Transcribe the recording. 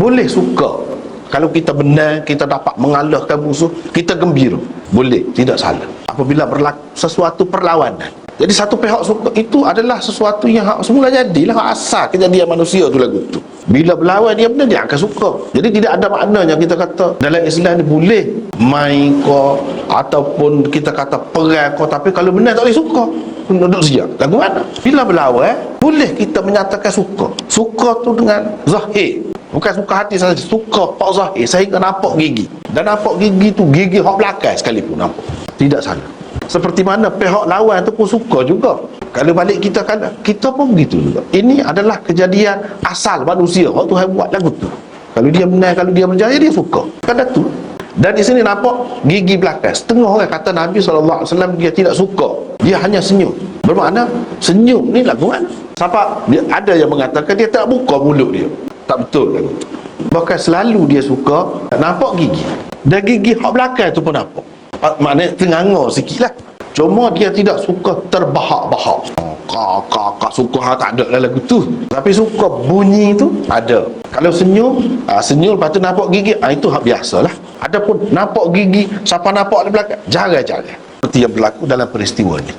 Boleh suka. Kalau kita benar, kita dapat mengalahkan musuh, kita gembira. Boleh, tidak salah. Apabila berlaku sesuatu perlawanan. Jadi satu pihak suka, itu adalah sesuatu yang semula jadilah, asal kejadian manusia tu lagu tu. Bila berlawan dia benar, dia akan suka. Jadi tidak ada maknanya kita kata dalam Islam ni boleh main ko ataupun kita kata perang ko, tapi kalau benar tak boleh suka. Duduk sejak lagu mana? Bila berlawan, boleh kita menyatakan suka. Suka tu dengan zahir, bukan suka hati saja, suka pak zahir sehingga nampak gigi. Dan nampak gigi tu gigi hak belakang sekalipun nampak. Tidak salah. Seperti mana pihak lawan tu pun suka juga. Kalau balik kita kalah, kita pun begitu juga. Ini adalah kejadian asal manusia. Hak Tuhan buat lagu tu. Kalau dia menang, kalau dia berjaya, dia suka. Kan tu. Dan di sini nampak gigi belakang. Setengah orang kata Nabi SAW dia tidak suka. Dia hanya senyum. Bermakna senyum ni lagu mana? Siapa? Dia ada yang mengatakan dia tak buka mulut dia. Tak betul lagu tu. Bahkan selalu dia suka nampak gigi. Dan gigi hak belakang tu pun nampak. Maknanya tenganga sikit lah. Cuma dia tidak suka terbahak-bahak. Kakak suka tak ada lah lagu tu. Tapi suka bunyi tu ada. Kalau senyum, senyum lepas tu nampak gigi, itu hak biasa lah. Adapun nampak gigi, siapa nampak di belakang, jarang-jarang. Seperti yang berlaku dalam peristiwa ni.